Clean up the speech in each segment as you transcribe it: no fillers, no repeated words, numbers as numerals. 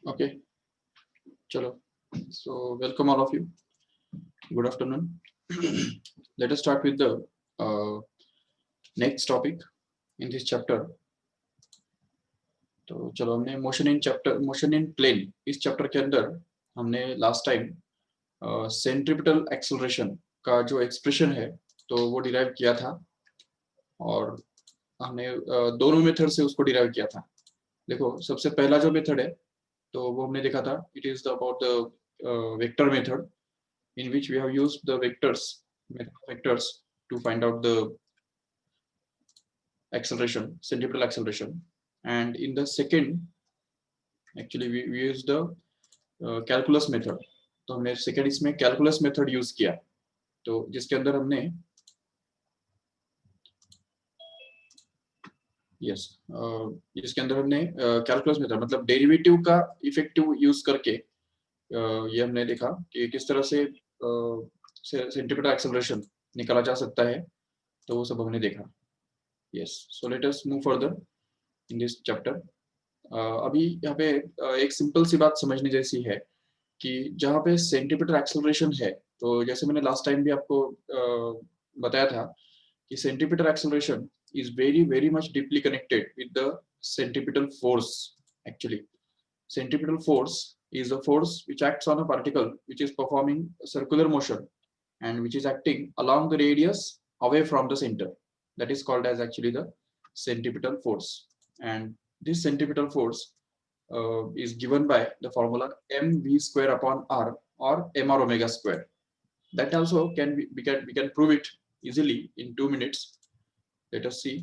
Okay, chalo. So welcome all of you. Good afternoon. Let us start with the uh, next topic in this chapter. तो चलो हमने motion in plane इस chapter के अंदर हमने last time centripetal acceleration का जो expression है तो वो डिराइव किया था और हमने दोनों मेथड से उसको डिराइव किया था. देखो सबसे पहला जो मेथड है तो वो हमने देखा था. It is about the vector method in which we have used the method of vectors to find out the acceleration, centripetal acceleration. And in the second, actually we used the calculus method. तो हमने second इसमें calculus method use किया तो जिसके अंदर हमने yes जिसके अंदर हमने कैलकुलस मेथड मतलब डेरिवेटिव का इफेक्टिव यूज करके ये हमने देखा कि किस तरह से सेंट्रिपेटल एक्सेलरेशन निकाला जा सकता है. तो वो सब हमने देखा. Yes, so let us move further in this chapter. अभी यहाँ पे एक सिंपल सी बात समझने जैसी है कि जहाँ पे सेंट्रिपेटल एक्सेलरेशन है तो जैसे मैंने लास्ट टाइम भी आपको बताया था कि centripetal acceleration is very very much deeply connected with the centripetal force. Actually centripetal force is a force which acts on a particle which is performing a circular motion and which is acting along the radius away from the center. That is called as actually the centripetal force. And this centripetal force is given by the formula mv square upon r or mr omega square. That also we can prove it easily in 2 minutes. Let us see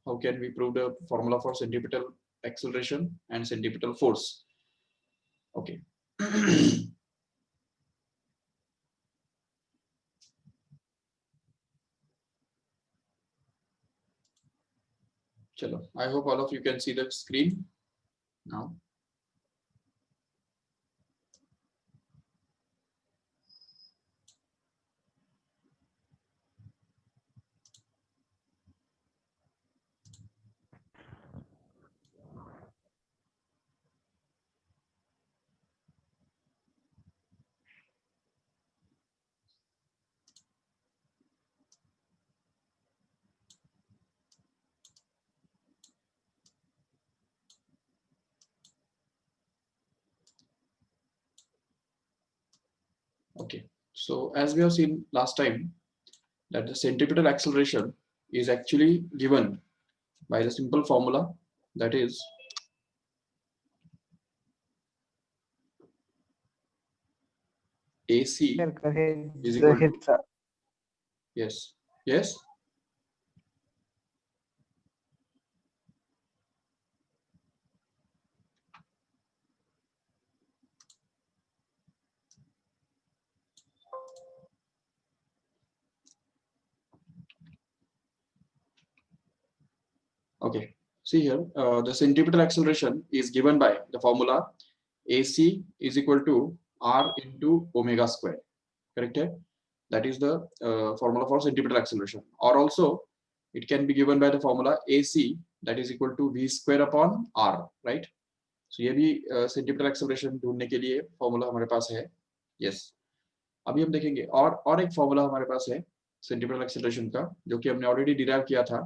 how can we prove the formula for centripetal acceleration and centripetal force. Okay. Chalo. I hope all of you can see the screen now. Okay. So as we have seen last time, that the centripetal acceleration is actually given by the simple formula that is AC is equal to yes, yes. Okay. See here, the centripetal acceleration is given by the formula AC is equal to R into omega square. Correct? That is the formula for centripetal acceleration. Or also, it can be given by the formula AC that is equal to V square upon R. Right? So ये भी centripetal acceleration ढूंढने के लिए formula हमारे पास है. Yes. अभी हम देखेंगे और एक फॉर्मूला हमारे पास है centripetal acceleration का जो कि हमने ऑलरेडी डिराइव किया था.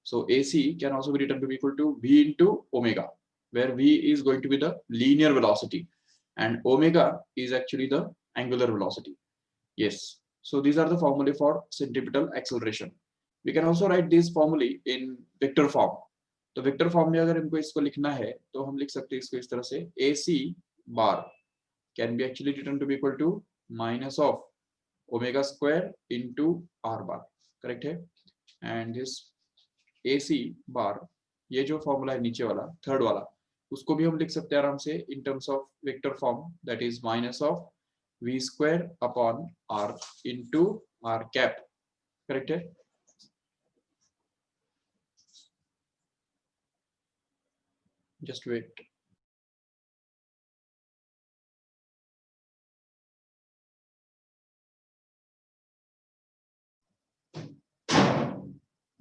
So AC can also be written to be equal to V into omega, where V is going to be the linear velocity and omega is actually the angular velocity. Yes. So these are the formulae for centripetal acceleration. We can also write this formulae in vector form. तो vector form में अगर हमको इसको लिखना है तो हम लिख सकते हैं इसको इस तरह से AC bar can be actually written to be equal to minus of omega square into R bar. Correct है. एंड दिस AC bar ये जो फॉर्मूला है नीचे वाला थर्ड वाला उसको भी हम लिख सकते हैं आराम से in terms of vector form that is minus of V square upon R into R cap. Correct है. Just wait.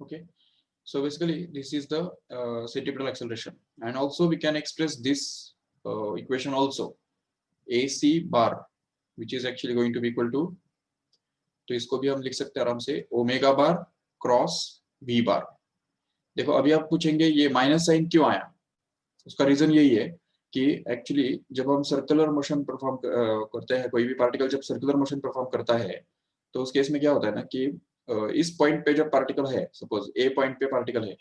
Okay. So basically, this is the centripetal acceleration, and also we can express this equation also, AC bar, which is actually going to be equal to, तो इसको भी हम लिख सकते हैं आराम से, ओमेगा बार क्रॉस वी बार. देखो अभी आप पूछेंगे ये माइनस साइन क्यों आया, उसका रीजन यही है कि एक्चुअली जब हम सर्कुलर मोशन परफॉर्म करते हैं, कोई भी पार्टिकल जब सर्कुलर मोशन परफॉर्म करता है, तो उस केस में क्या होता है ना कि इस पॉइंट पे जब पार्टिकल है, सपोज ए पॉइंट पे पार्टिकल है,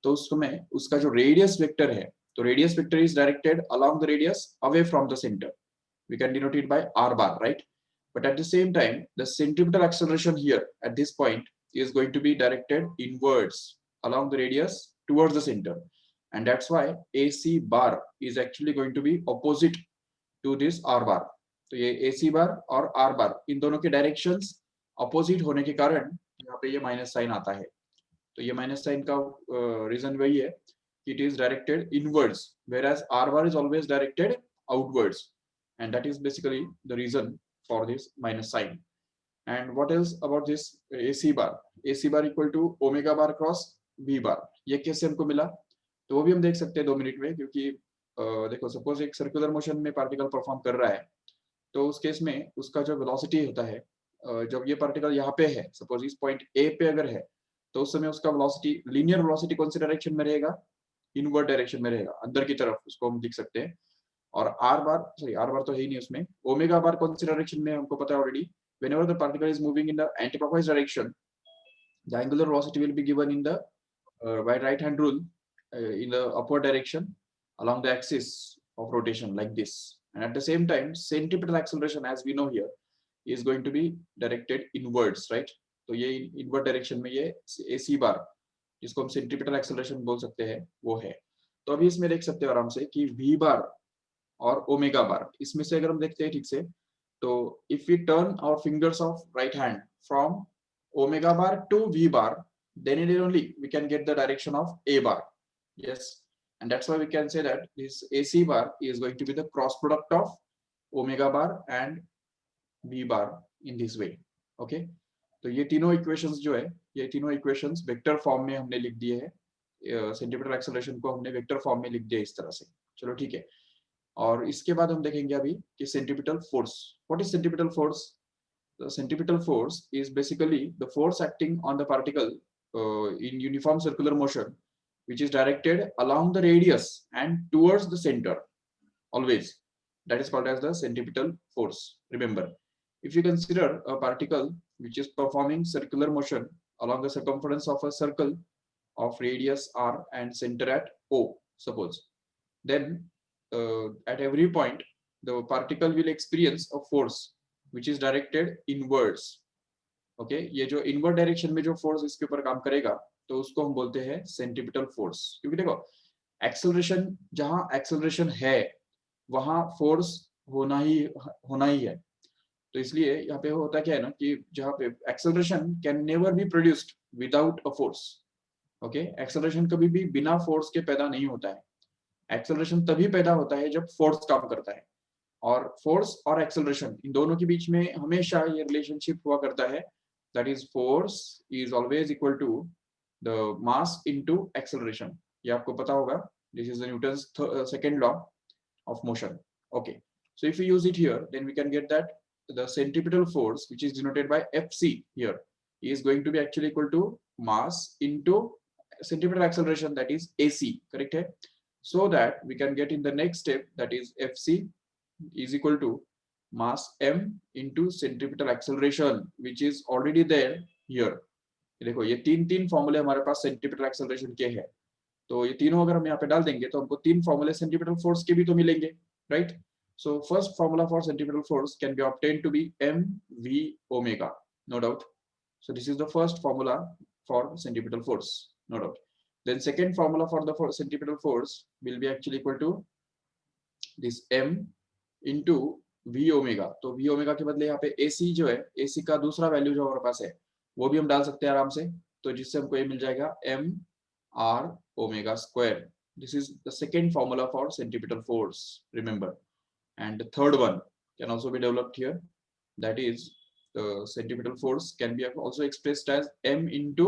तो उस समय उसका जो रेडियस वेक्टर है, तो radius vector is directed along the radius away from the centre. We can denote it by r bar, right? But at the same time, the centripetal acceleration here at this point is going to be directed inwards along the radius towards the center, and that's why AC bar is actually going to be opposite to this r bar. तो ये AC bar और r bar इन दोनों के directions opposite होने के कारण यहाँ पे ये माइनस साइन आता है. तो ये माइनस साइन का रीजन वही है कि it is directed inwards, whereas r bar is always directed outwards, and that is basically the reason for this minus sign. And what else about this AC bar? AC bar equal to omega bar cross V bar. ये कैसे हमको मिला, तो वो भी हम देख सकते हैं 2 मिनट में, क्योंकि देखो सपोज एक सर्कुलर मोशन में पार्टिकल परफॉर्म कर रहा है, तो उस केस में उसका जो वेलोसिटी होता है, जब ये पार्टिकल यहाँ पे है, सपोज इस पॉइंट ए पे अगर है, तो उस समय उसका वेलोसिटी, लीनियर वेलोसिटी कौन सी डायरेक्शन में रहेगा, इनवर्ड डायरेक्शन में रहेगा, अंदर की तरफ, उसको हम लिख सकते हैं. और आर बार, सॉरी आर बार तो है ही नहीं उसमें, ओमेगा बार कौन सी डायरेक्शन में हमको पता है already, whenever the particle is moving in the anti-clockwise direction, the angular velocity will be given in the by right hand rule in the upward direction along the axis of rotation like this, and at the same time centripetal acceleration as we know here is going to be directed inwards, right? तो ये inward direction में ये AC बार, जिसको हम centripetal acceleration बोल सकते हैं, वो है. तो अभी इसमें देख सकते हो आराम से कि V बार और ओमेगा बार, इसमें से अगर हम देखते हैं ठीक से, तो if we turn our fingers of right hand from omega bar to v bar, then it is only we can get the direction of A bar. Yes, and that's why we can say that this AC bar is going to be the cross product of omega bar and V bar in this way. Okay, तो ये तीनों equations जो है, ये तीनों equations vector form में हमने लिख दिए हैं, सेंटीमीटर एक्सेलरेशन को हमने वेक्टर फॉर्म में लिख दिया इस तरह से. चलो ठीक है. और इसके बाद हम देखेंगे अभी कि centripetal force. What is centripetal force? The centripetal force is basically the force acting on the particle in uniform circular motion, which is directed along the radius and towards the center always. That is called as the centripetal force. Remember, if you consider a particle which is performing circular motion along the circumference of a circle of radius r and center at O, suppose, then at every point the particle will experience a force which is directed inwards. Okay, ये जो inward direction में जो force इसके ऊपर काम करेगा, तो उसको हम बोलते हैं सेंट्रीपिटल फोर्स. क्योंकि देखो एक्सेलरेशन, जहां एक्सेलरेशन है वहां फोर्स होना ही है. तो इसलिए यहाँ पे होता क्या है ना कि जहाँ पे acceleration can never be produced without a force. Okay, acceleration कभी भी बिना फोर्स के पैदा नहीं होता है. एक्सेलरेशन तभी पैदा होता है जब फोर्स काम करता है, और फोर्स और एक्सेलरेशन इन दोनों के बीच में हमेशा ये रिलेशनशिप हुआ करता है, that is force is always equal to the mass into acceleration. ये आपको पता होगा, this is the Newton's second law of motion. Okay, so if you use it here, then we can get that the centripetal force which is denoted by FC here is going to be actually equal to mass into centripetal acceleration, that is AC, correct है? So that we can get in the next step, that is FC is equal to mass m into centripetal acceleration, which is already there here. देखो ये तीन फॉर्मूले हमारे पास centripetal acceleration के हैं, तो ये तीनों अगर हम यहाँ पे डाल देंगे तो हमको तीन फॉर्मूले सेंट्रीपिटल फोर्स के भी तो मिलेंगे, right? So first formula for centripetal force can be obtained to be mv omega, no doubt. So this is the first formula for centripetal force, no doubt. Then second formula for the centripetal force will be actually equal to this m into v omega. तो v omega के बदले यहाँ पे AC जो है, AC का दूसरा value जो हमारे पास है वो भी हम डाल सकते हैं आराम से, तो जिससे हमको ये मिल जाएगा m r omega square. This is the second formula for centripetal force, remember. And the third one can also be developed here, that is the centripetal force can be also expressed as m into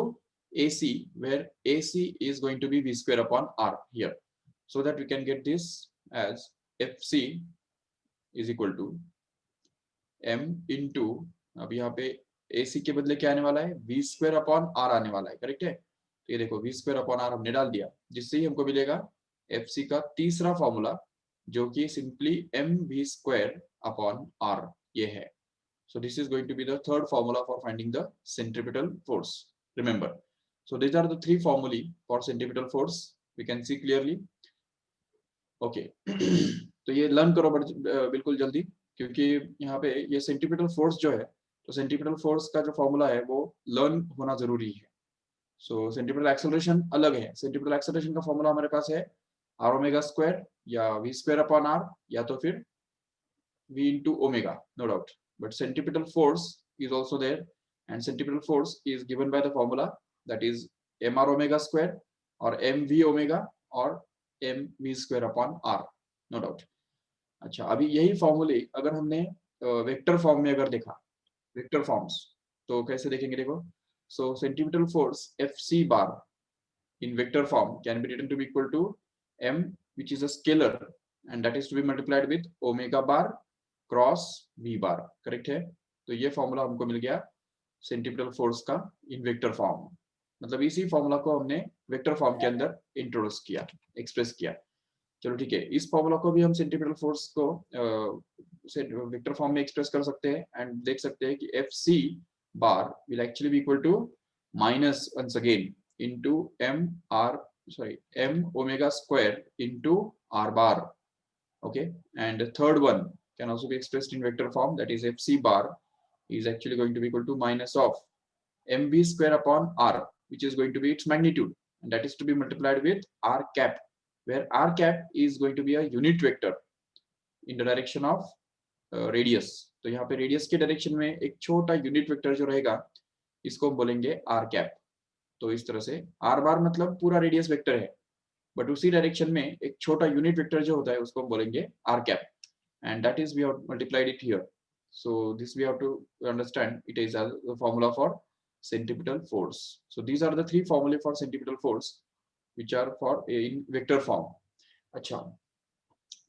AC, where AC is going to be v square upon r here, so that we can get this as FC is equal to m into, अब यहाँ पे AC के बदले क्या आने वाला है, v square upon r आने वाला है, करेक्ट है। तो ये देखो v स्क्वायर अपॉन r हमने डाल दिया, जिससे ही हमको मिलेगा FC का तीसरा फॉर्मूला, जो कि simply mv square upon r ये है। So this is going to be the third formula for finding the centripetal force. Remember, so these are the three formulae for centripetal force. We can see clearly. Okay. तो ये learn करो बिल्कुल जल्दी, क्योंकि यहाँ पे ये सेंटीपिटल फोर्स जो है, तो सेंटीपिटल फोर्स का जो फॉर्मूला है वो लर्न होना जरूरी है। सो सेंटीपिटल एक्सेलरेशन अलग है। सेंटीपिटल एक्सेलरेशन का फॉर्मूला हमारे पास है आर ओमेगा स्क्वायर या वी स्क्वायर अपॉन आर, या तो फिर v into omega, no doubt. But centripetal force is also there, and centripetal force is given by the formula that is mr omega square or mv omega or mv square upon r, no doubt. अच्छा, अभी यही फॉर्मूले अगर हमने vector form में अगर देखा, vector forms, तो कैसे देखेंगे, देखो। So centripetal force fc bar in vector form can be written to be equal to m, which is a scalar, and that is to be multiplied with omega bar cross v bar, correct है। तो ये formula हमको मिल गया centripetal force का इन vector form, मतलब इसी formula को हमने वेक्टर फॉर्म के अंदर इंट्रोड्यूस किया, एक्सप्रेस किया। चलो ठीक है, इस फॉर्मूला को भी हम सेंटीपिटल फोर्स को वेक्टर फॉर्म में एक्सप्रेस कर सकते हैं, एंड देख सकते हैं कि F C bar will actually be equal to minus once again into m omega square into r bar. Okay, and the third one can also be expressed in vector form, that is fc bar is actually going to be equal to minus of mv square upon r, which is going to be its magnitude, and that is to be multiplied with r cap, where r cap is going to be a unit vector in the direction of radius. तो यहाँ पे radius के direction में एक छोटा unit vector जो रहेगा, इसको हम बोलेंगे r cap. तो इस तरह से r बार मतलब पूरा रेडियस वेक्टर है, बट उसी डायरेक्शन में एक छोटा यूनिट वेक्टर जो होता है उसको हम बोलेंगे r cap, and that is we have multiplied it here. So this we have to understand it is as the formula for centripetal force. So these are the three formulae for centripetal force which are for in vector form. अच्छा,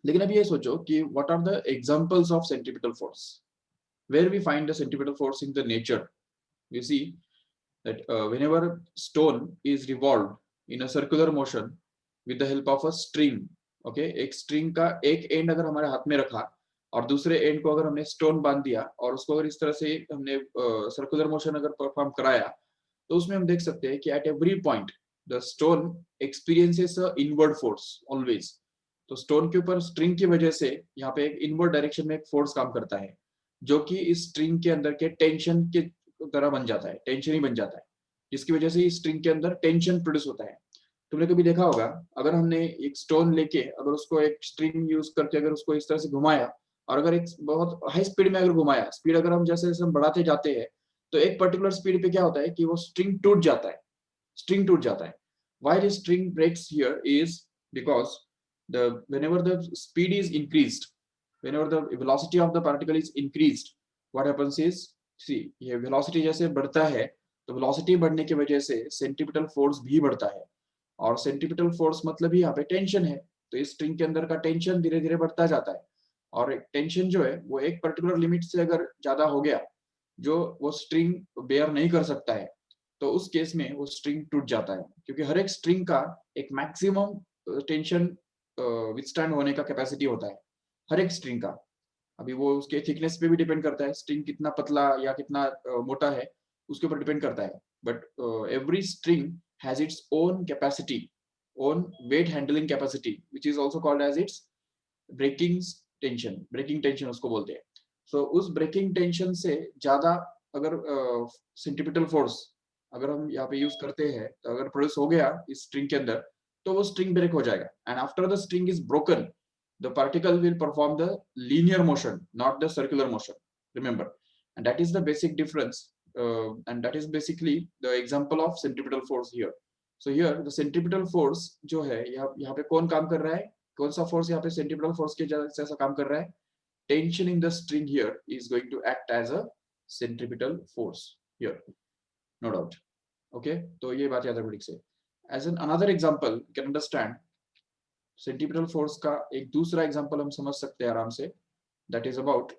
लेकिन अब ये सोचो कि what are the examples of centripetal force, where we find the centripetal force in the nature. You see that whenever stone is revolved in a circular motion with the help of a string, okay, एक string का एक and अगर हमारे हाथ में रखा और दूसरे एंड को अगर हमने स्टोन बांध दिया और उसको अगर इस तरह से हमने सर्कुलर मोशन अगर परफॉर्म कराया, तो उसमें हम देख सकते हैं कि eight every point the stone experiences a inward force always. तो स्टोन के ऊपर स्ट्रिंग की वजह से यहाँ पे एक इनवर्ड डायरेक्शन में एक फोर्स काम करता है, जो कि इस स्ट्रिंग के अंदर के टेंशन के तरह बन जाता है, टेंशन ही बन जाता है, जिसकी वजह से इस स्ट्रिंग के अंदर टेंशन प्रोड्यूस होता है। तुमने कभी देखा होगा, अगर हमने एक स्टोन लेके अगर उसको एक स्ट्रिंग यूज करके अगर उसको इस तरह से घुमाया और अगर एक बहुत हाई स्पीड में अगर घुमाया, स्पीड अगर हम जैसे जैसे हम बढ़ाते जाते हैं, तो एक पर्टिकुलर स्पीड पे क्या होता है कि वो स्ट्रिंग टूट जाता है, स्ट्रिंग टूट जाता है। Why this string breaks here is because the whenever the speed is increased, whenever the velocity of the particle is increased, what happens is, see ये velocity जैसे बढ़ता है, तो velocity बढ़ने की वजह से centripetal force भी बढ़ता है, और सेंट्रीपिटल फोर्स मतलब ही यहाँ पे टेंशन है। तो इस स्ट्रिंग के अंदर का टेंशन धीरे धीरे बढ़ता जाता है, और टेंशन जो है वो एक पर्टिकुलर लिमिट से अगर ज्यादा हो गया, जो वो स्ट्रिंग बेयर नहीं कर सकता है, तो उस केस में वो स्ट्रिंग टूट जाता है, क्योंकि हर एक स्ट्रिंग का एक मैक्सिमम टेंशन विथस्टैंड होने का कैपेसिटी होता है, हर एक स्ट्रिंग का। अभी वो उसके थिकनेस पे भी डिपेंड करता है, स्ट्रिंग कितना पतला या कितना मोटा है उसके ऊपर डिपेंड करता है, but every string has its own capacity, own weight handling capacity, which is also called as its breaking tension उसको बोलते हैं। So उस breaking tension से ज्यादा अगर centripetal force अगर हम यहाँ पे यूज करते हैं, तो अगर प्रोड्यूस हो गया इस स्ट्रिंग के अंदर, तो वो स्ट्रिंग ब्रेक हो जाएगा, and after the string is broken the particle will perform the linear motion, not the circular motion, remember, and that is the basic difference, and that is basically the example of centripetal force here. So here the centripetal force जो है यहाँ पे कौन काम कर रहा है, कौन सा फोर्स यहाँ पे centripetal force के जैसा काम कर रहा है, tension in the string here is going to act as a centripetal force here, no doubt. Okay, तो ये बात याद रखो ठीक से। As an another example you can understand, centripetal force का एक दूसरा एग्जांपल हम समझ सकते हैं आराम से, दैट इज अबाउट,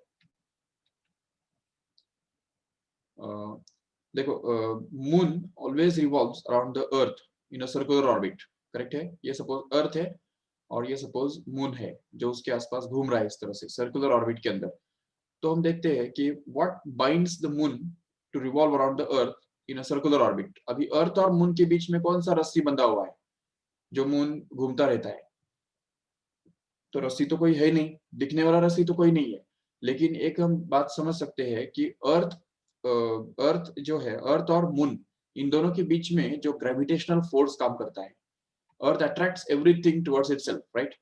देखो, moon always revolves around the earth in a circular orbit, correct है? ये सपोज अर्थ है और ये सपोज मून है जो उसके आसपास घूम रहा है इस तरह से सर्कुलर ऑर्बिट के अंदर। तो हम देखते हैं कि what binds the moon to revolve around the earth in a circular orbit. अभी अर्थ और मून के बीच में कौन सा रस्सी बंधा हुआ है जो मून घूमता रहता है? तो रस्सी तो कोई है नहीं, दिखने वाला रस्सी तो कोई नहीं है। लेकिन एक हम बात समझ सकते हैं कि अर्थ जो है, अर्थ और मून, इन दोनों के बीच में जो ग्रेविटेशनल फोर्स काम करता है, अर्थ attracts everything towards itself, right?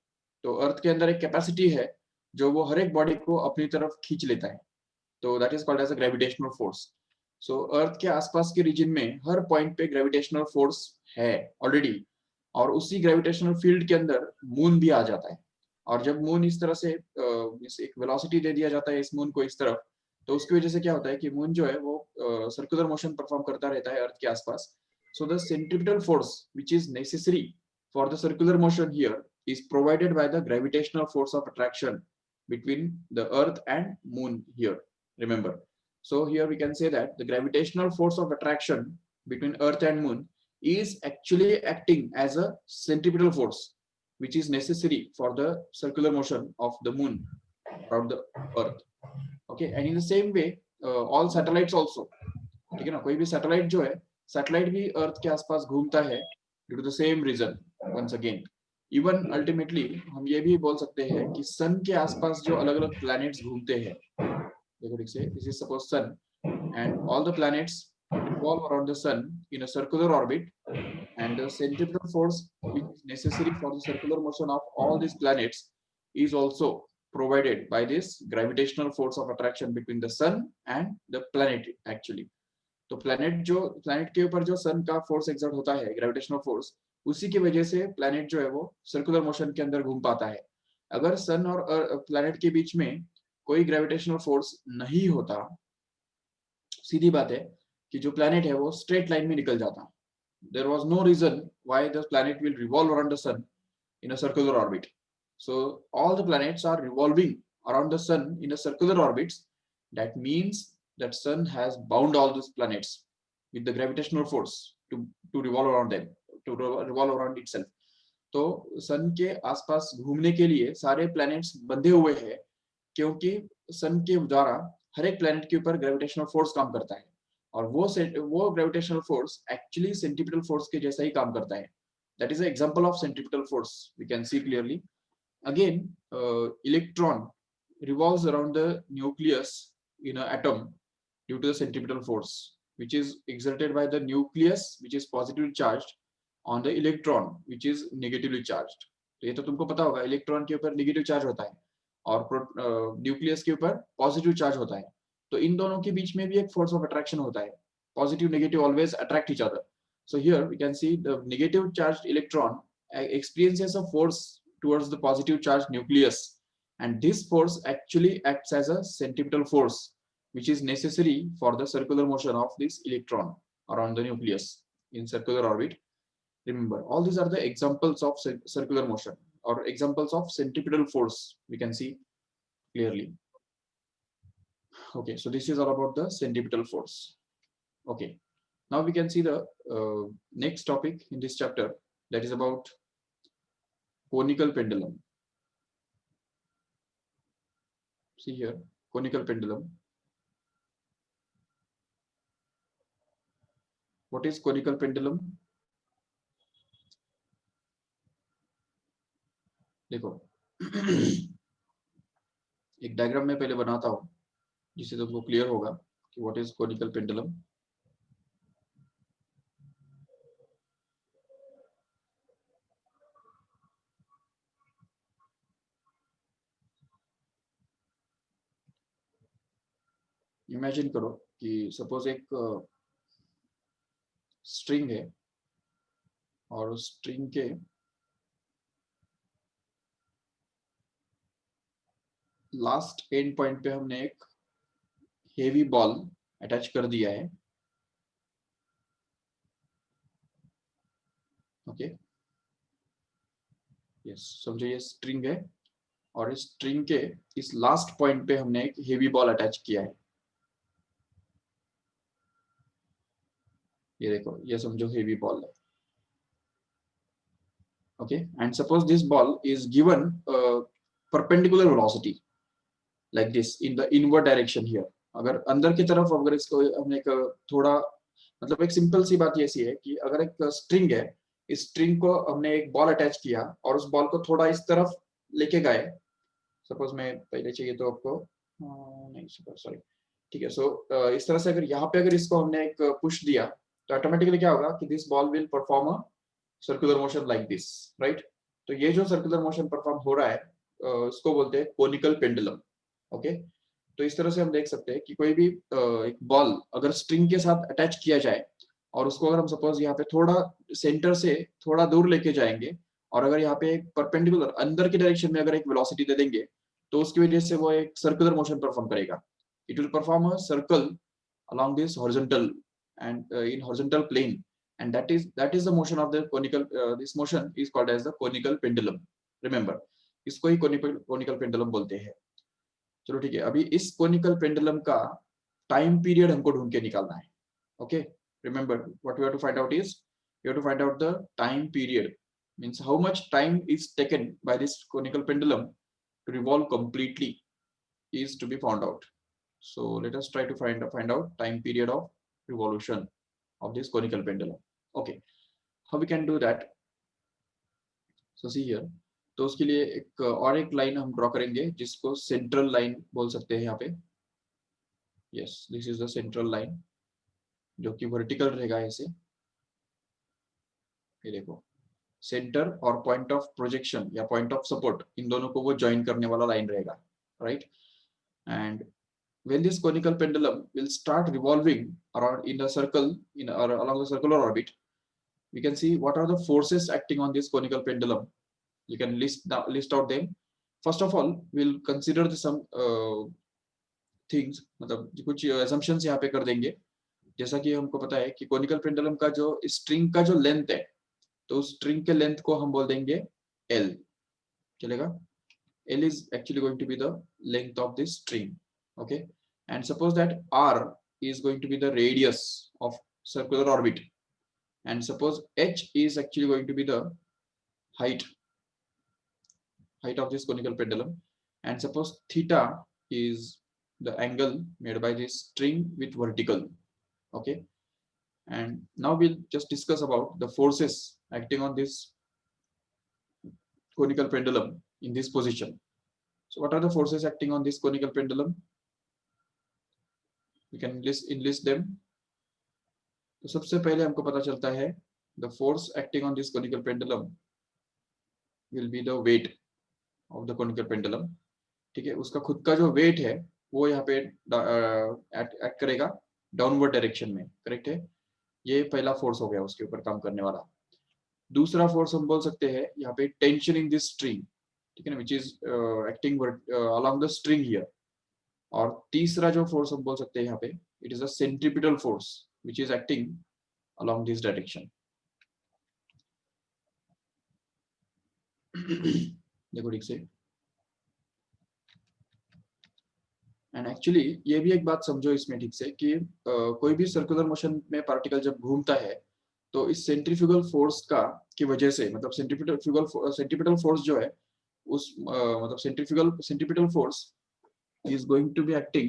तो अर्थ के अंदर एक कैपेसिटी है जो वो हर एक बॉडी को अपनी तरफ खींच लेता है, तो that is called as a gravitational force. So earth के आसपास के रीजन में हर पॉइंट पे ग्रेविटेशनल फोर्स है ऑलरेडी, और उसी ग्रेविटेशनल फील्ड के अंदर मून भी आ जाता है। और जब मून इस तरह से एक वेलोसिटी दे दिया जाता है इस मून को इस तरफ, तो उसकी वजह से क्या होता है कि मून जो है वो सर्कुलर मोशन परफॉर्म करता रहता है अर्थ के आसपास। So the centripetal force which is necessary for the circular motion here is provided by the gravitational force of attraction between the earth and moon here, remember. So here we can say that the gravitational force of attraction between earth and moon is actually acting as a centripetal force which is necessary for the circular motion of the moon around the earth. Okay, and in the same way all satellites also, ठीक है ना, कोई भी satellite जो है, satellite भी अर्थ के आसपास घूमता है due to the same reason once again. Even ultimately हम ये भी बोल सकते हैं कि सन के आसपास जो अलग अलग प्लैनेट्स घूमते हैं, देखो ठीक से, this is suppose sun and all the planets revolve around the sun in a circular orbit, and the centripetal force which is necessary for the circular motion of all these planets is also provided by this gravitational force of attraction between the sun and the planet actually। तो planet के ऊपर जो सन का force exert होता है, gravitational force, उसी की वजह से प्लैनेट जो है वो सर्कुलर मोशन के अंदर घूम पाता है। अगर सन और प्लैनेट के बीच में कोई ग्रेविटेशनल फोर्स नहीं होता, सीधी बात है कि जो प्लैनेट है वो स्ट्रेट लाइन में निकल जाता। There was no reason why the planet will revolve around the sun in a circular orbit. So all the planets are revolving around the sun in a circular orbits. That means that sun has bound all these planets with the gravitational force to revolve around them, to revolve around itself. तो सन के आसपास घूमने के लिए सारे planets बंधे हुए हैं, क्योंकि सन के द्वारा हर एक प्लैनेट के ऊपर ग्रेविटेशनल फोर्स काम करता है, और वो gravitational force actually centripetal force के जैसा ही काम करता है। That is an example of centripetal force, we can see clearly. Again, electron revolves around the nucleus in an atom due to the centripetal force which is exerted by the nucleus which is positively charged on the electron which is negatively charged। तो ये तो तुमको पता होगा, electron के ऊपर negative charge होता है और न्यूक्लियस के ऊपर पॉजिटिव चार्ज होता है। तो इन दोनों के बीच में भी एक फोर्स ऑफ अट्रैक्शन होता है, positive negative always attract each other. So here we can see the negative charged electron experiences a force towards the positive charged nucleus, and this force actually acts as a centripetal force which is necessary for the circular motion of this electron around the nucleus in circular orbit। Remember, all these are the examples of circular motion or examples of centripetal force, we can see clearly। Okay, so this is all about the centripetal force। Okay, now we can see the next topic in this chapter, that is about conical pendulum। See here, conical pendulum। What is conical pendulum? देखो एक diagram में पहले बनाता हूँ जिससे तुमको clear होगा कि what is conical pendulum। Imagine करो कि सपोज एक स्ट्रिंग है और स्ट्रिंग के लास्ट एंड पॉइंट पे हमने एक हेवी बॉल अटैच कर दिया है। ओके, यस, समझो ये स्ट्रिंग है और इस स्ट्रिंग के इस लास्ट पॉइंट पे हमने एक हेवी बॉल अटैच किया है। ये देखो, ये समझो हेवी बॉल है। Okay, and suppose this ball is given perpendicular velocity like this in the inward direction here. अगर अंदर की तरफ अगर इसको हमने एक थोड़ा, मतलब एक सिंपल सी बात ऐसी है कि अगर एक स्ट्रिंग है, इस स्ट्रिंग को हमने एक बॉल अटैच किया और उस बॉल को थोड़ा इस तरफ लेके गए। सपोज मैं पहले चाहिए तो आपको नहीं, सॉरी, ठीक है। सो इस तरह से अगर यहाँ पे अगर इसको हमने एक पुश दिया तो ऑटोमेटिकली क्या होगा कि this ball will perform a circular motion like this, right. तो ये जो सर्कुलर मोशन परफॉर्म हो रहा है इसको बोलते हैं कोनिकल पेंडुलम। ओके, तो इस तरह से हम देख सकते हैं कि कोई भी एक बॉल अगर स्ट्रिंग के साथ अटैच किया जाए और उसको अगर हम सपोज यहाँ पे थोड़ा सेंटर से थोड़ा दूर लेके जाएंगे और अगर यहाँ पे एक परपेंडिकुलर अंदर की डायरेक्शन में अगर एक वेलोसिटी दे देंगे तो उसकी वजह से वो एक सर्कुलर मोशन परफॉर्म करेगा। It will perform a circle along this horizontal and in horizontal plane, and that is the motion of the conical, this motion is called as the conical pendulum, remember, इसको ही conical pendulum बोलते हैं। चलो ठीक है, अभी इस conical pendulum का time period हमको ढूंढ के निकालना है। Okay, remember what we have to find out is you have to find out the time period, means how much time is taken by this conical pendulum to revolve completely is to be found out. So let us try to find out time period of revolution of this conical pendulum. Okay, how we can do that? So see here, तो उसके लिए एक और एक line हम draw करेंगे जिसको central line बोल सकते हैं यहाँ पे। Yes, this is the central line जो कि वर्टिकल रहेगा ऐसे। ये देखो, सेंटर और पॉइंट ऑफ प्रोजेक्शन या पॉइंट ऑफ सपोर्ट, इन दोनों को वो ज्वाइन करने वाला लाइन रहेगा, right. And when this conical pendulum will start revolving around in a circle in or along the circular orbit, we can see what are the forces acting on this conical pendulum. You can list out them. First of all, we'll consider some things, मतलब कुछ assumptions यहाँ पे कर देंगे। जैसा कि हमको पता है कि conical pendulum का जो string का जो length है, तो string के length को हम बोल देंगे L, चलेगा। L is actually going to be the length of this string, okay, and suppose that R is going to be the radius of circular orbit, and suppose H is actually going to be the height of this conical pendulum, and suppose theta is the angle made by this string with vertical, okay. And now we'll just discuss about the forces acting on this conical pendulum in this position. So what are the forces acting on this conical pendulum? We can enlist them. तो सबसे पहले हमको पता चलता है the force acting on this conical pendulum will be the weight of the conical pendulum, ठीक है। उसका खुद का जो वेट है वो यहाँ पे एक्ट करेगा डाउनवर्ड डायरेक्शन में, करेक्ट है। ये पहला फोर्स हो गया उसके ऊपर काम करने वाला। दूसरा फोर्स हम बोल सकते हैं यहाँ पे टेंशन इन दिस स्ट्रिंग, ठीक है ना, which is acting along the string here. और तीसरा जो फोर्स हम बोल सकते हैं यहाँ पे, it is a centripetal force which is acting along this direction. देखो ठीक से। एंड एक्चुअली ये भी एक बात समझो इसमें ठीक से कि कोई भी सर्कुलर मोशन में पार्टिकल जब घूमता है तो इस सेंट्रीफ्यूगल फोर्स का की वजह से, मतलब सेंट्रीपिटल फोर्स जो है उस मतलब centripetal force is going to be acting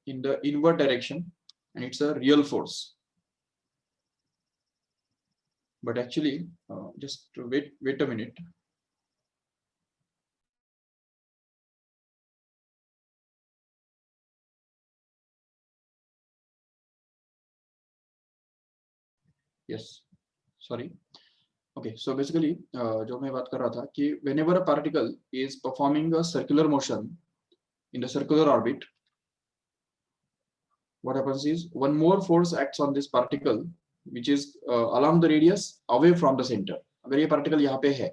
in the inward direction and it's a real force. But actually just wait a minute. Yes, sorry. Okay, so basically जो मैं बात कर रहा था कि whenever a particle is performing a circular motion in the circular orbit, what happens is one more force acts on this particle which is along the radius away from the center. अगर ये particle यहाँ पे है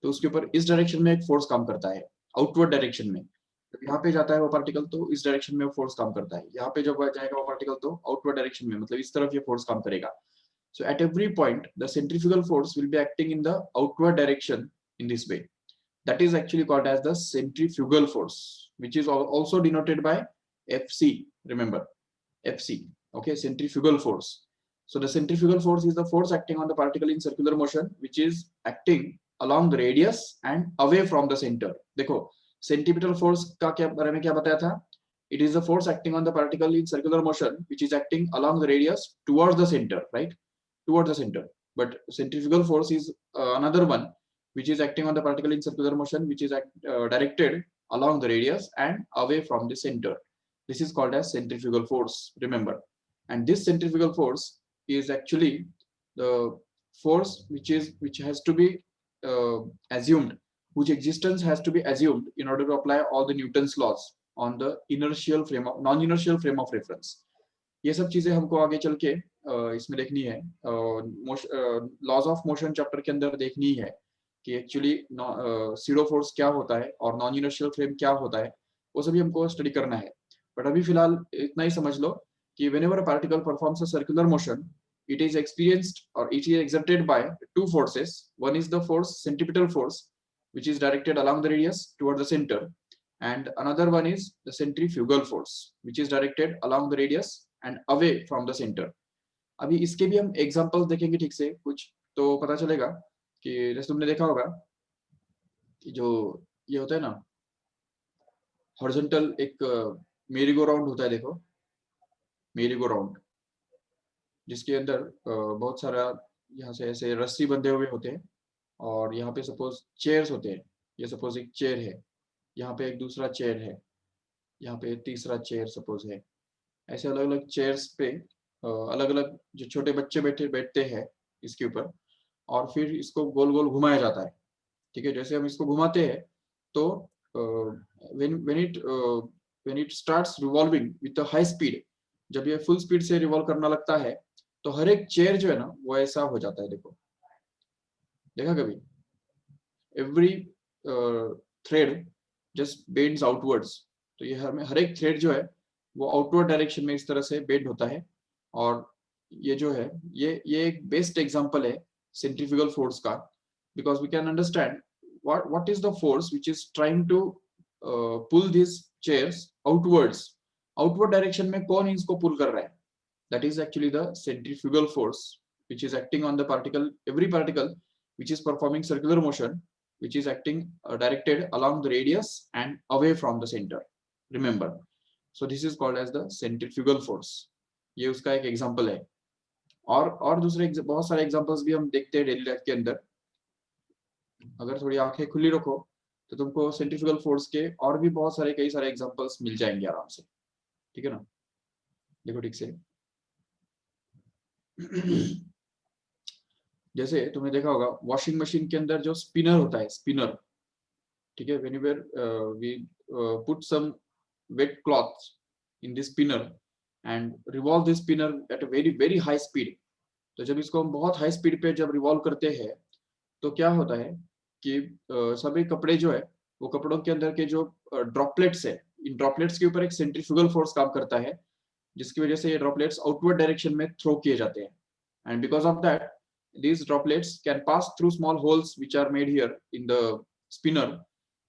तो उसके ऊपर इस direction में एक फोर्स काम करता है, आउटवर्ड डायरेक्शन में। यहाँ पे जाता है वो पार्टिकल तो इस डायरेक्शन में वो फोर्स काम करता है, यहाँ पे जब जाएगा वो पार्टिकल तो आउटवर्ड डायरेक्शन में, मतलब इस तरफ ये फोर्स काम करेगा। So at every point, the centrifugal force will be acting in the outward direction in this way. That is actually called as the centrifugal force, which is also denoted by Fc. Remember, Fc. Okay, centrifugal force. So the centrifugal force is the force acting on the particle in circular motion, which is acting along the radius and away from the center. देखो centripetal force का क्या बारे में क्या बताया था? It is the force acting on the particle in circular motion, which is acting along the radius towards the center, right? Towards the center. But centrifugal force is another one, which is acting on the particle in circular motion, which is directed along the radius and away from the center. This is called as centrifugal force, remember. And this centrifugal force is actually the force which has to be assumed, whose existence has to be assumed in order to apply all the Newton's laws on the inertial frame of non-inertial frame of reference. ये सब चीजें हमको आगे चल के इसमें देखनी है, लॉज ऑफ मोशन चैप्टर के अंदर देखनी है कि एक्चुअली सीडो फोर्स क्या होता है और नॉन इनर्शियल फ्रेम क्या होता है, वो सभी हमको स्टडी करना है. बट अभी फिलहाल इतना ही समझ लो कि whenever a particle performs a circular motion, it is experienced or it is exerted by two forces. One is the force centripetal force, which is directed along the radius toward the center, and another one is the centrifugal force, which is directed along the radius and away from the center. अभी इसके भी हम examples देखेंगे ठीक से कुछ, तो पता चलेगा कि जैसे तुमने देखा होगा कि जो ये होता है ना हॉरिजॉन्टल एक मेरी गो राउंड होता है, देखो मेरी गो राउंड, जिसके अंदर बहुत सारा यहाँ से ऐसे रस्सी बंधे हुए होते हैं और यहाँ पे सपोज चेयर्स होते हैं. ये सपोज एक चेयर है, यहाँ पे एक दूसरा चेयर है, यहाँ पे तीसरा चेयर सपोज है. ऐसे अलग अलग चेयर्स पे अलग अलग जो छोटे बच्चे बैठते हैं इसके ऊपर, और फिर इसको गोल गोल घुमाया जाता है. ठीक है, जैसे हम इसको घुमाते हैं तो when it starts revolving with a high speed, जब ये फुल स्पीड से रिवॉल्व करना लगता है तो हर एक चेयर जो है ना वो ऐसा हो जाता है. देखो, देखा कभी? Every thread just bends outwards. तो ये हर एक थ्रेड जो है वो आउटवर्ड डायरेक्शन में इस तरह से बेंड होता है. और ये जो है ये एक बेस्ट एग्जांपल है सेंट्रीफ्यूगल फोर्स का, because we can understand what is the force which is trying to pull these chairs outwards. Outward direction में कौन इसको pull कर रहा है? That is actually the centrifugal force, which is acting on the particle, every particle which is performing circular motion, which is acting directed along the radius and away from the center. Remember, so this is called as the centrifugal force. ये उसका एक example है. और दूसरे बहुत सारे examples भी हम देखते हैं डेली लाइफ के अंदर. अगर थोड़ी आंखें खुली रखो तो तुमको सेंट्रीफ्यूगल फोर्स के और भी बहुत सारे कई सारे एग्जांपल्स मिल जाएंगे आराम से. ठीक है ना? देखो ठीक से जैसे तुमने देखा होगा वॉशिंग मशीन के अंदर जो स्पिनर होता है, स्पिनर. ठीक है, whenever we put some wet cloths in this spinner and revolve this spinner at a very high speed. तो जब इसको हम बहुत हाई स्पीड पे जब रिवॉल्व करते हैं तो क्या होता है कि सभी कपड़े जो है वो कपड़ों के अंदर के जो ड्रॉपलेट्स है, इन ड्रॉपलेट्स के ऊपर एक सेंट्रीफ्यूगल फोर्स काम करता है, जिसकी वजह से ये ड्रॉपलेट्स आउटवर्ड डायरेक्शन में थ्रो किए जाते हैं. And because of that these droplets can pass through small holes which are made here in the spinner,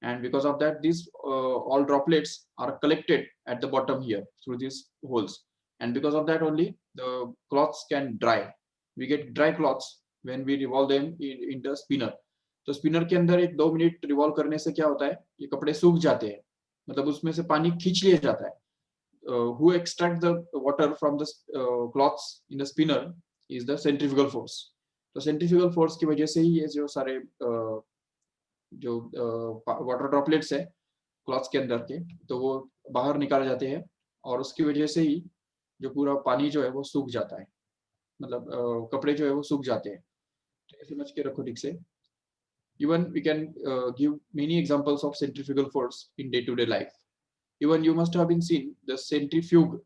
and because of that these all droplets are collected at the bottom here through these holes, and because of that only the cloths can dry. We get dry cloths when we revolve them in the spinner. तो spinner के अंदर एक 2 minute revolve करने से क्या होता है, ये कपड़े सूख जाते हैं, मतलब उसमें से पानी खींच लिया जाता है. Who extract the water from the cloths in the spinner is the centrifugal force. तो सेंट्रीफ्यूगल फोर्स की वजह से ही ये जो सारे जो वाटर ड्रॉपलेट्स है क्लॉथ्स के अंदर के, तो वो बाहर निकाले जाते हैं और उसकी वजह से ही जो पूरा पानी जो है वो सूख जाता है, मतलब कपड़े जो है वो सूख जाते हैं. तो ये समझ के रखो ठीक से. Even we can give many examples of centrifugal force in day-to-day life. Even you must have been seen the centrifuge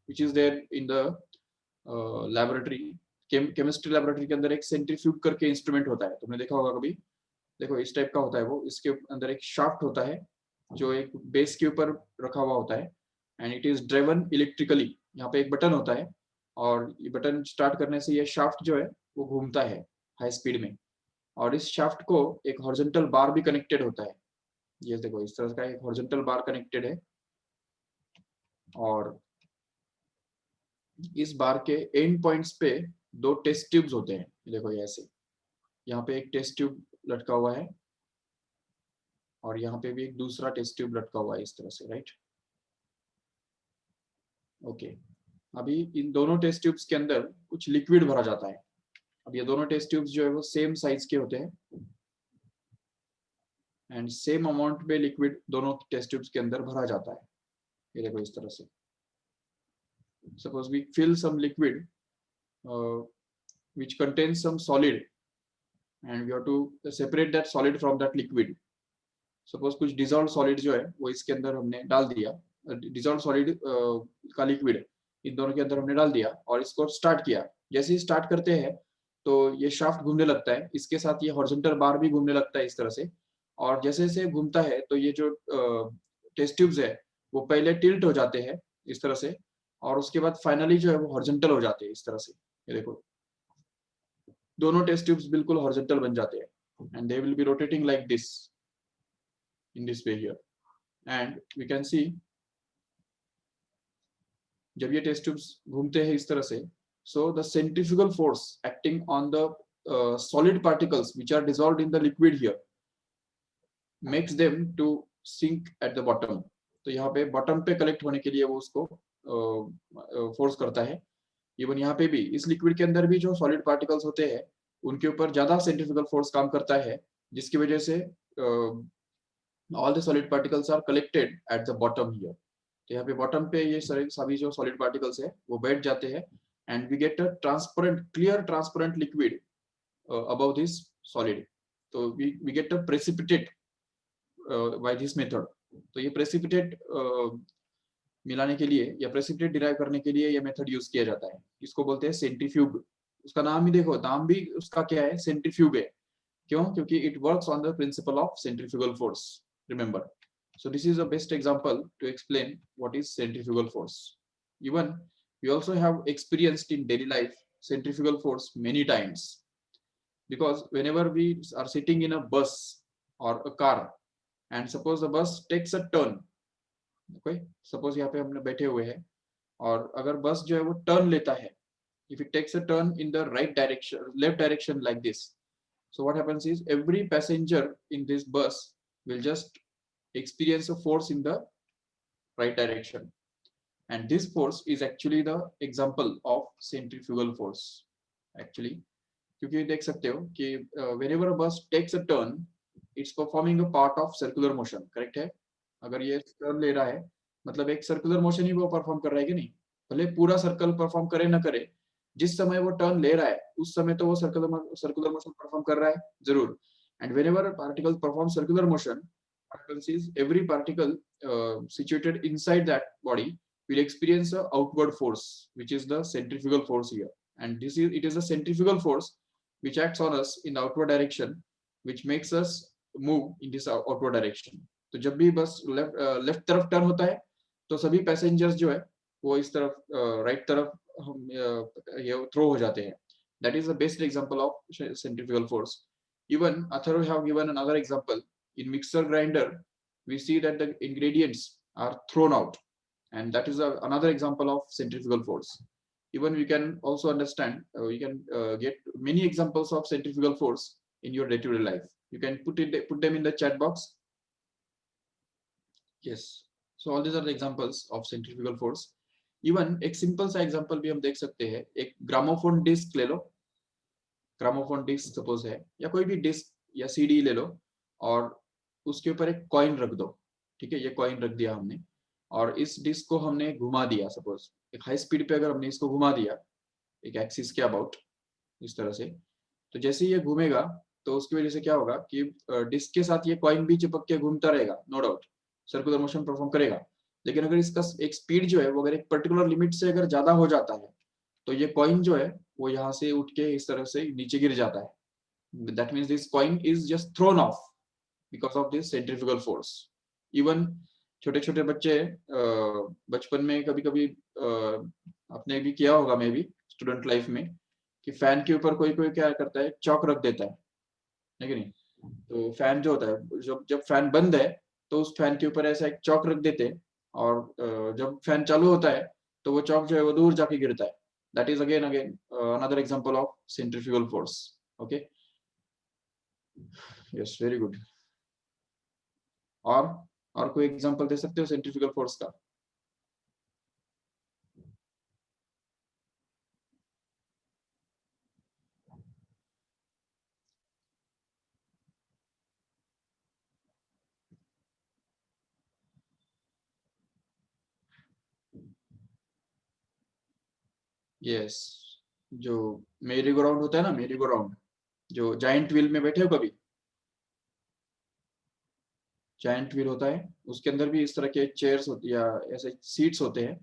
which is there in the laboratory. Chemistry laboratory के अंदर एक सेंट्रीफ्यूग करके इंस्ट्रूमेंट होता है, तुमने देखा होगा कभी. देखो इस टाइप का होता है वो, इसके अंदर एक शाफ्ट होता है जो एक बेस के ऊपर रखा हुआ होता है, and it is driven electrically. यहाँ पे एक बटन होता है और ये बटन स्टार्ट करने से ये शाफ्ट जो है वो घूमता है हाई स्पीड में, और इस शाफ्ट को एक हॉरिजॉन्टल बार भी कनेक्टेड होता है। ये देखो इस तरह का एक हॉरिजॉन्टल बार कनेक्टेड है, और इस बार के एंड पॉइंट्स पे दो टेस्ट ट्यूब्स होते हैं। ये देखो ये ऐसे, यहाँ पे एक टेस्ट ट्यूब लटका हुआ है और यहाँ पे भी एक दूसरा टेस्ट ट्यूब लटका हुआ है इस तरह से, राइट। ओके, अभी इन दोनों टेस्ट ट्यूब्स के अंदर कुछ लिक्विड भरा जाता है। अब ये दोनों टेस्ट ट्यूब्स जो है वो सेम साइज के होते हैं एंड सेम अमाउंट में लिक्विड दोनों टेस्ट ट्यूब्स के अंदर भरा जाता है। ये देखो इस तरह से, suppose we fill some liquid which contains some solid and we have to separate that solid from that liquid. Suppose कुछ डिजॉल्व सॉलिड जो है वो इसके अंदर हमने डाल दिया, डिजॉल्व सॉलिड का लिक्विड इन दोनों के अंदर हमने डाल दिया और इसको स्टार्ट किया। जैसे ही स्टार्ट करते हैं तो ये शाफ्ट घूमने लगता है, इसके साथ ये हॉरिजॉन्टल बार भी घूमने लगता है इस तरह से। और जैसे जैसे घूमता है तो ये जो टेस्ट ट्यूब्स है वो पहले टिल्ट हो जाते हैं इस तरह से, और उसके बाद फाइनली जो है वो हॉरिजॉन्टल हो जाते हैं इस तरह से। ये देखो दोनों टेस्ट ट्यूब्स बिल्कुल हॉरिजॉन्टल बन जाते हैं and they will be rotating like this in this way here, and we can see जब ये टेस्ट ट्यूब्स घूमते हैं इस तरह से, so the centrifugal force acting on the solid particles which are dissolved in the liquid here makes them to sink at the bottom। तो यहाँ पे बॉटम पे कलेक्ट होने के लिए वो उसको फोर्स करता है। इवन यहाँ पे भी इस लिक्विड के अंदर भी जो सॉलिड पार्टिकल्स होते हैं उनके ऊपर ज्यादा सेंट्रीफ्यूगल फोर्स काम करता है, जिसकी वजह से all the solid particles are collected at the bottom here। तो यहाँ पे बॉटम पे ये सभी जो सॉलिड पार्टिकल्स है वो बैठ जाते हैं and we get a transparent clear transparent liquid above this solid। तो we get a precipitate by this method। तो ये precipitate मिलाने के लिए या precipitate डिराइव करने के लिए ये मेथड यूज किया जाता है। इसको बोलते हैं सेंट्रीफ्यूग। उसका नाम ही देखो, नाम भी उसका क्या है, सेंट्रीफ्यूग है। क्यों? क्योंकि it works on the principle of centrifugal force, remember। So this is a best example to explain what is centrifugal force। Even we also have experienced in daily life centrifugal force many times, because whenever we are sitting in a bus or a car and suppose the bus takes a turn, okay, suppose यहाँ पे हमने बैठे हुए हैं और अगर बस जो है वो टर्न लेता है, if it takes a turn in the right direction, left direction like this, so what happens is every passenger in this bus will just experience a force in the right direction, and this force is actually the example of centrifugal force actually। क्योंकि देख सकते हो कि whenever a bus takes a turn it's performing a part of circular motion, correct है। अगर ये turn ले रहा है मतलब एक सर्कुलर मोशन ही वो परफॉर्म कर रहा है कि नहीं, भले पूरा सर्कल परफॉर्म करे ना करे, जिस समय वो टर्न ले रहा है उस समय तो वो सर्कुलर मोशन परफॉर्म कर रहा है जरूर। And whenever a particle performs circular motion, what happens is every particle situated inside that body will experience a outward force which is the centrifugal force here, and it is a centrifugal force which acts on us in the outward direction which makes us move in this outward direction। तो जब भी बस left तरफ turn होता है तो सभी passengers जो है वो इस तरफ राइट तरफ ये थ्रो हो जाते हैं। That is the best example of centrifugal force. Even Atharva have given another example in mixer grinder we see that the ingredients are thrown out, and that is another example of centrifugal force। Even we can also understand we can get many examples of centrifugal force in your day-to-day life। you can put them in the chat box। yes, so all these are the examples of centrifugal force। even एक simple सा example भी हम देख सकते हैं। एक gramophone disc ले लो, gramophone disc suppose है, या कोई भी डिस्क या सीडी ले लो और उसके ऊपर एक कॉइन रख दो। ठीक है, ये कॉइन रख दिया हमने और इस डिस्क को हमने घुमा दिया। सपोज एक हाई स्पीड पे अगर हमने इसको घुमा दिया एक एक्सिस के अबाउट इस तरह से, तो जैसे ही ये घूमेगा तो उसकी वजह से क्या होगा कि डिस्क के साथ ये कॉइन भी चिपक के घूमता रहेगा, no doubt circular motion perform करेगा। लेकिन अगर इसका एक स्पीड जो है वो अगर एक पर्टिकुलर लिमिट से अगर ज्यादा हो जाता है तो ये कॉइन जो है वो यहाँ से उठ के इस तरह से नीचे गिर जाता है। That means this coin is just throne of because of this centrifugal force। even छोटे छोटे बच्चे बचपन में कभी कभी आपने भी किया होगा, मे भी स्टूडेंट लाइफ में, कि फैन के ऊपर कोई कोई क्या करता है, चौक रख देता है कि नहीं? तो फैन जो होता है, जब जब फैन बंद है तो उस फैन के ऊपर ऐसा एक चौक रख देते हैं, और जब फैन चालू होता है तो वो चौक जो है वो दूर जाके गिरता है. That is again again another example of centrifugal force. Okay, yes, very good. और और कोई एग्जांपल दे सकते हो सेंट्रीफ्यूगल फोर्स का? यस, जो मेरी गो राउंड होता है ना, मेरी गो राउंड, जो जाइंट व्हील में बैठे हो कभी? जाइंट व्हील होता है, उसके अंदर भी इस तरह के चेयर्स होती या ऐसे सीट्स होते हैं,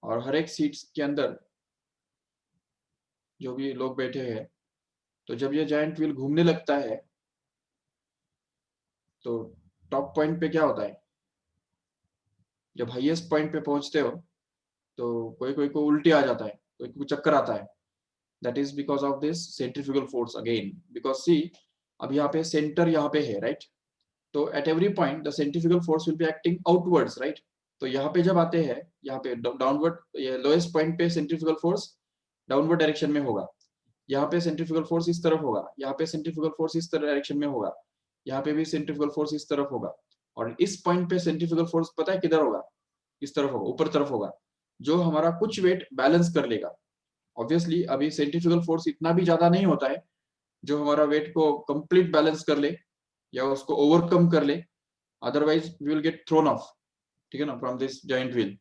और हर एक सीट्स के अंदर जो भी लोग बैठे हैं, तो जब ये जाइंट व्हील घूमने लगता है तो टॉप पॉइंट पे क्या होता है, जब हाईएस्ट पॉइंट पे पहुंचते हो तो कोई कोई को उल्टी आ जाता है, कोई को चक्कर आता है. That is because of this centrifugal force again. Because see, अब यहाँ पे सेंटर यहाँ पे है, राइट? तो at every point the centrifugal force will be acting outwards, right? तो यहाँ पे जब आते हैं, यहाँ पे डाउनवर्ड, ये लोएस्ट पॉइंट पे सेंट्रीफ्यूगल फोर्स डाउनवर्ड डायरेक्शन में होगा. यहाँ पे सेंट्रीफ्यूगल फोर्स इस तरफ होगा, यहाँ पे सेंट्रीफ्यूगल फोर्स इस तरह डायरेक्शन में होगा, यहाँ पे भी सेंट्रीफ्यूगल फोर्स इस तरफ होगा. और इस पॉइंट पे सेंट्रीफ्यूगल फोर्स पता है किधर होगा? इस तरफ होगा, ऊपर तरफ होगा, जो हमारा कुछ वेट बैलेंस कर लेगा. ऑब्वियसली अभी सेंट्रीफ्यूगल फोर्स इतना भी ज्यादा नहीं होता है जो हमारा वेट को कंप्लीट बैलेंस कर ले या उसको ओवरकम कर ले, otherwise we will get thrown off, ठीक है ना, from this giant wheel.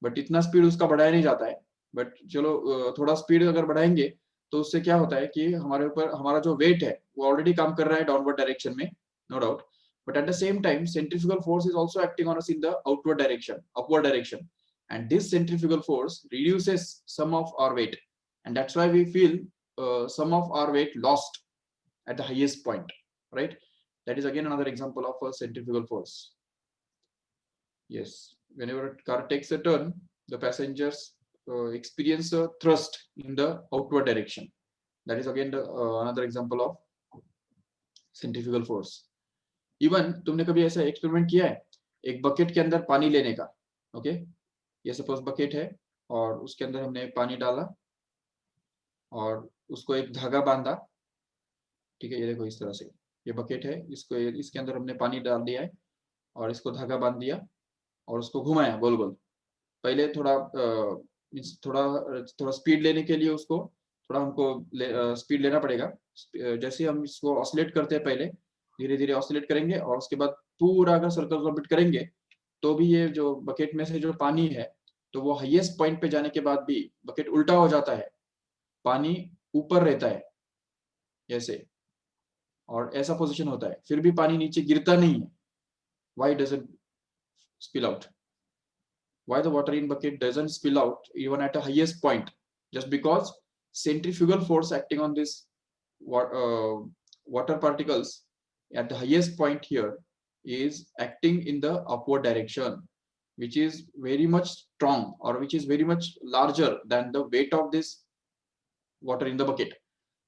But इतना स्पीड उसका बढ़ाया नहीं जाता है. बट चलो, थोड़ा स्पीड अगर बढ़ाएंगे तो उससे क्या होता है कि हमारे ऊपर हमारा जो वेट है वो ऑलरेडी काम कर रहा है डाउनवर्ड डायरेक्शन में, no doubt. But at the same time centrifugal force is also acting on us in the outward direction, upward direction. And this centrifugal force reduces some of our weight, and that's why we feel some of our weight lost at the highest point, right? That is again another example of a centrifugal force. Yes, whenever a car takes a turn, the passengers experience a thrust in the outward direction. That is again another example of centrifugal force. Even तुमने कभी ऐसा experiment किया है, एक bucket के अंदर पानी लेने का? ओके, ये सपोज बकेट है और उसके अंदर हमने पानी डाला और उसको एक धागा बांधा. ठीक है, ये देखो इस तरह से, ये बकेट है, इसको इसके अंदर हमने पानी डाल दिया है और इसको धागा बांध दिया और उसको घुमाया गोल गोल. पहले थोड़ा थोड़ा थोड़ा स्पीड लेने के लिए उसको थोड़ा हमको स्पीड लेना पड़ेगा. जैसे हम इसको ऑसिलेट करते हैं, पहले धीरे धीरे ऑसिलेट करेंगे और उसके बाद पूरा अगर सर्कल कंप्लीट करेंगे तो भी ये जो बकेट में से जो पानी है, तो वो हाईएस्ट पॉइंट पे जाने के बाद भी बकेट उल्टा हो जाता है, पानी ऊपर रहता है ऐसे, और ऐसा पोजीशन होता है, फिर भी पानी नीचे गिरता नहीं है. Why does it spill out? Why the water in bucket doesn't spill out even at a highest point? Just because centrifugal force acting on this water particles at the highest point here is acting in the upward direction, which is very much strong, or which is very much larger than the weight of this water in the bucket.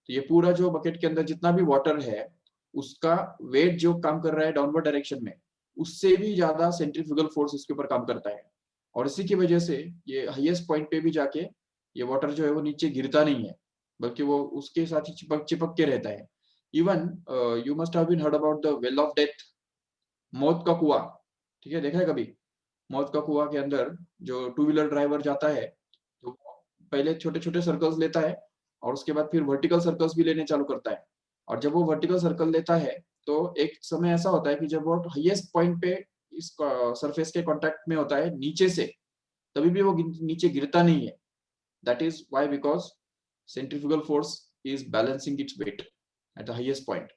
तो ये पूरा जो bucket के अंदर जितना भी water है, उसका वेट जो काम कर रहा है डाउनवर्ड डायरेक्शन में, उससे भी ज्यादा सेंट्रीफ्यूगल फोर्स इसके ऊपर काम करता है. और इसी की वजह से ये हाईएस्ट पॉइंट पे भी जाके ये वाटर जो है वो नीचे गिरता नहीं है, बल्कि वो उसके साथ ही चिपक चिपक के रहता है. Even you must have been heard about the well of death, मौत का कुआं. ठीक है, देखा है कभी? मौत का कुआं के अंदर जो टू व्हीलर ड्राइवर जाता है तो पहले छोटे छोटे सर्कल्स लेता है और उसके बाद फिर वर्टिकल सर्कल्स भी लेने चालू करता है. और जब वो वर्टिकल सर्कल लेता है तो एक समय ऐसा होता है कि जब वो हाईएस्ट पॉइंट पे इस सरफेस के कांटेक्ट में होता है नीचे से, तभी भी वो नीचे गिरता नहीं है. That is why, because centrifugal force is balancing its weight at the highest point.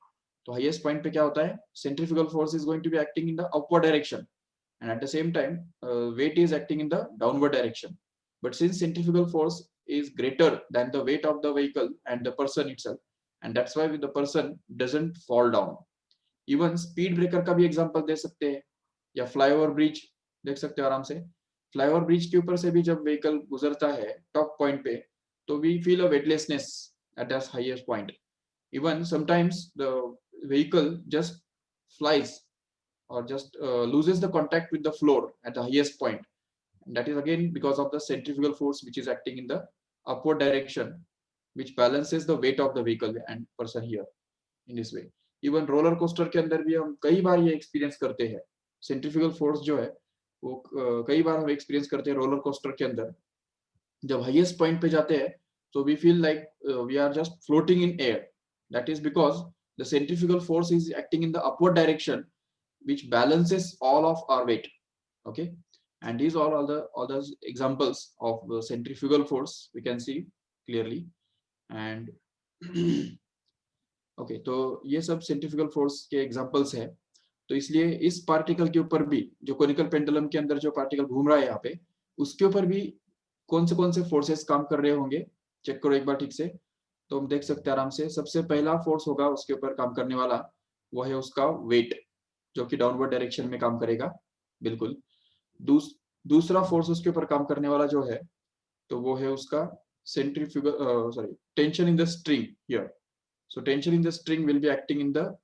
तो हाईएस्ट पॉइंट पे क्या होता है, centrifugal force is going to be acting in the upward direction, and at the same time weight is acting in the downward direction. But since centrifugal force is greater than the weight of the vehicle and the person itself, and that's why the person doesn't fall down. Even speed breaker का भी example दे सकते हैं, या flyover bridge देख सकते हो आराम से। फ्लाईओवर ब्रिज के ऊपर से भी जब व्हीकल गुजरता है टॉप पॉइंट पे, तो we feel a weightlessness at that highest point. Even sometimes the vehicle just flies or just loses the contact with the floor at the highest point. And that is again because of the centrifugal force which is acting in the upward direction, which balances the weight of the vehicle and person here in this way. Even roller coaster के अंदर भी हम कई बार ये experience करते हैं। Centrifugal force जो है वो कई बार हम एक्सपीरियंस करते हैं रोलर कोस्टर के अंदर। जब हाईएस्ट पॉइंट पे जाते हैं तो we feel like we are just floating in air. That is because the centrifugal force is acting in the upward direction which balances all of our weight. Okay, and these are all the examples of the centrifugal force we can see clearly. And okay, तो ये सब centrifugal force के examples है। तो इसलिए इस particle के ऊपर भी, जो कोनिकल पेंडुलम के अंदर जो पार्टिकल घूम रहा है यहाँ पे, उसके ऊपर भी कौन से फोर्सेस काम कर रहे होंगे, चेक करो एक बार ठीक से। तो हम देख सकते हैं आराम से, सबसे पहला फोर्स होगा उसके ऊपर काम करने वाला, वो है उसका वेट, जो कि डाउनवर्ड डायरेक्शन में काम करेगा। बिल्कुल। दूसरा फोर्स उसके ऊपर काम करने वाला जो है, तो वो है उसका centrifugal sorry tension in the string here. So tension in the string will be acting in the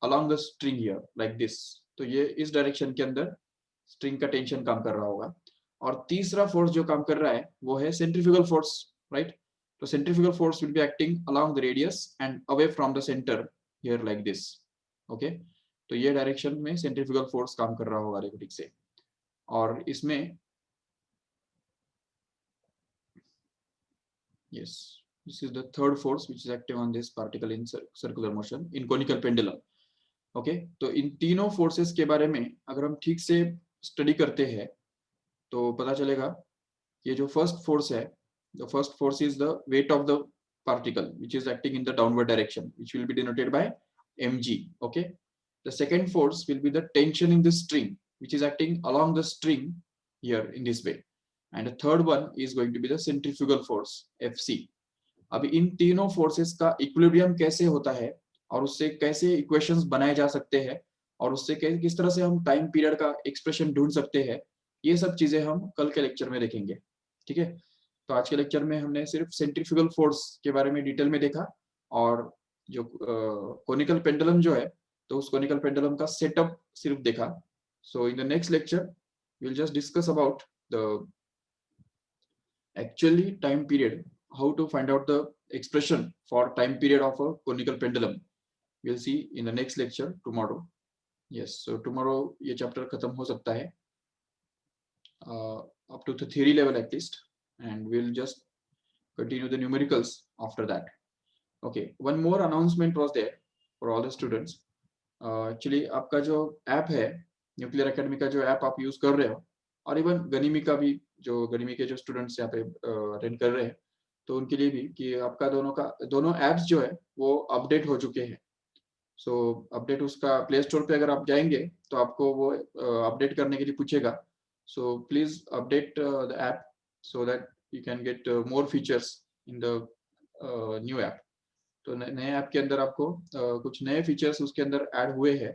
along the string here like this। तो ये इस डायरेक्शन के अंदर स्ट्रिंग का टेंशन काम कर रहा होगा। और तीसरा फोर्स जो काम कर रहा है वो है सेंट्रीफ्यूगल फोर्स, राइट। तो centrifugal force will be acting along the radius and away from the center here like this। Okay, तो ये डायरेक्शन में सेंट्रीफ्यूगल फोर्स काम कर रहा होगा, देखो ठीक से। और इसमें yes, this is the third force which is active on this particle in circular motion in conical pendulum। Okay, तो इन तीनों फोर्सेस के बारे में अगर हम ठीक से स्टडी करते हैं तो पता चलेगा। ये जो फर्स्ट फोर्स है, the first force is the weight of the particle which is acting in the downward direction, which will be denoted by mg। okay, the second force will be the tension in the string which is acting along the string here in this way, and the third one is going to be the centrifugal force fc। अभी इन तीनों forces का equilibrium कैसे होता है और उससे कैसे equations बनाए जा सकते हैं और उससे किस तरह से हम टाइम पीरियड का एक्सप्रेशन ढूंढ सकते हैं, ये सब चीजें हम कल के लेक्चर में देखेंगे। ठीक है, तो आज के लेक्चर में हमने सिर्फ सेंट्रीफ्यूगल फोर्स के बारे में डिटेल में देखा, और जो कोनिकल पेंडुलम जो है, तो उस कोनिकल पेंडुलम का सेटअप सिर्फ देखा। So in the next lecture we will just discuss about the actually time period, how to find out the expression for time period of a conical pendulum, we'll see in the next lecture tomorrow। yes, so tomorrow ये chapter खत्म हो सकता है up to the theory level at least, and we'll just continue the numericals after that। okay, one more announcement was there for all the students। actually आपका जो app है, nuclear academy का जो ऐप आप यूज कर रहे हो, और इवन गनिमी का भी, जो गनिमी के जो स्टूडेंट्स यहाँ पे अटेंड कर रहे हैं, तो उनके लिए भी कि आपका दोनों एप्स जो है वो अपडेट हो चुके हैं। सो अपडेट उसका प्ले स्टोर पे अगर आप जाएंगे तो आपको वो अपडेट करने के लिए पूछेगा। So please update the app so that you can get more features in the new app. तो नए ऐप के अंदर आपको कुछ नए फीचर्स उसके अंदर ऐड हुए हैं,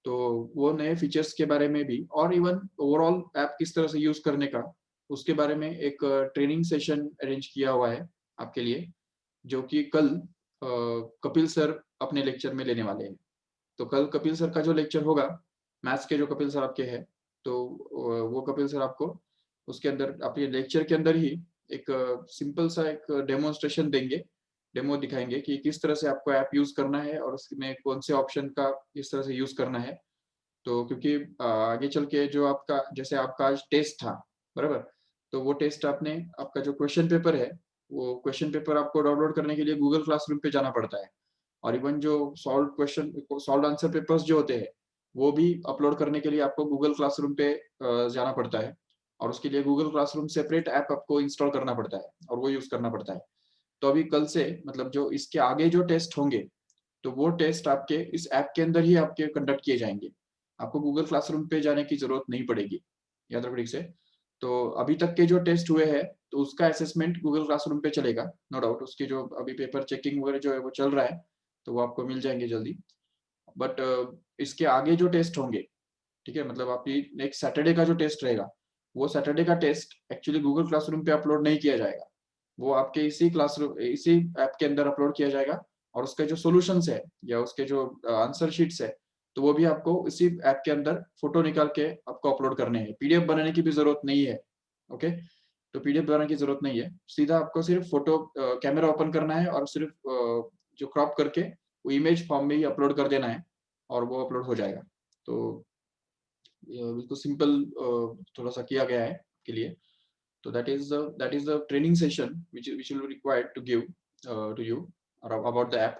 तो वो नए फीचर्स के बारे में भी, और इवन ओवरऑल ऐप किस तरह से यूज करने का, उसके बारे में एक ट्रेनिंग सेशन अरेंज किया हुआ है आपके लिए, जो कि कल कपिल सर अपने लेक्चर में लेने वाले हैं। तो कल कपिल सर का जो लेक्चर होगा, मैथ्स के जो कपिल सर आपके हैं, तो वो कपिल सर आपको उसके अंदर अपने लेक्चर के अंदर ही एक सिंपल सा एक डेमोन्स्ट्रेशन देंगे, डेमो दिखाएंगे कि किस तरह से आपको ऐप यूज करना है और उसमें कौन से ऑप्शन का किस तरह से यूज करना है। तो क्योंकि आगे चल के जो आपका, जैसे आपका आज टेस्ट था, बराबर, तो वो टेस्ट आपका जो क्वेश्चन पेपर है, वो क्वेश्चन पेपर आपको डाउनलोड करने के लिए गूगल क्लासरूम पे जाना पड़ता है, और इवन जो सॉल्व आंसर पेपर्स जो होते हैं, वो भी अपलोड करने के लिए आपको गूगल क्लासरूम पे जाना पड़ता है, और उसके लिए गूगल क्लासरूम सेपरेट ऐप आपको इंस्टॉल करना पड़ता है और वो यूज करना पड़ता है। तो अभी कल से, मतलब जो इसके आगे जो टेस्ट होंगे, तो वो टेस्ट आपके इस ऐप के अंदर ही आपके कंडक्ट किए जाएंगे, आपको गूगल क्लासरूम पे जाने की जरूरत नहीं पड़ेगी, याद रखो ठीक से। तो अभी तक के जो टेस्ट हुए हैं, तो उसका असेसमेंट गूगल क्लासरूम पे चलेगा, नो डाउट। उसकी जो अभी पेपर चेकिंग वगैरह जो है वो चल रहा है, तो वो आपको मिल जाएंगे जल्दी। बट इसके आगे जो टेस्ट होंगे, ठीक है, मतलब आपकी नेक्स्ट सैटरडे का जो टेस्ट रहेगा, वो सैटरडे का टेस्ट एक्चुअली गूगल क्लासरूम पे अपलोड नहीं किया जाएगा, वो आपके इसी क्लासरूम इसी ऐप के अंदर अपलोड किया जाएगा, और उसके जो सॉल्यूशंस है या उसके जो आंसर शीट्स है, तो वो भी आपको इसी ऐप के अंदर फोटो निकाल के आपको अपलोड करने हैं, पीडीएफ बनाने की भी जरूरत नहीं है। ओके, तो पीडीएफ बनाने की जरूरत नहीं है, सीधा आपको सिर्फ फोटो कैमरा ओपन करना है और सिर्फ जो क्रॉप करके वो इमेज फॉर्म में ही अपलोड कर देना है, और वो अपलोड हो जाएगा। तो बिल्कुल सिंपल थोड़ा सा किया गया है के लिए। तो that is the training session which will be required to give to you about the app,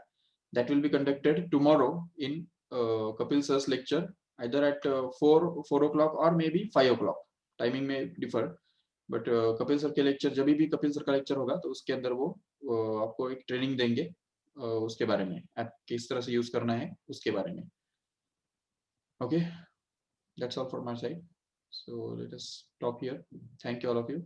that will be conducted tomorrow in Kapil sir's lecture, either at 4 o'clock or maybe 5 o'clock, timing may differ, but Kapil sir के lecture, जब भी Kapil sir का lecture होगा तो उसके अंदर वो आपको एक ट्रेनिंग देंगे उसके बारे में, ऐप किस तरह से यूज करना है उसके बारे में। Okay, that's all from my side, so let us stop here. Thank you all of you.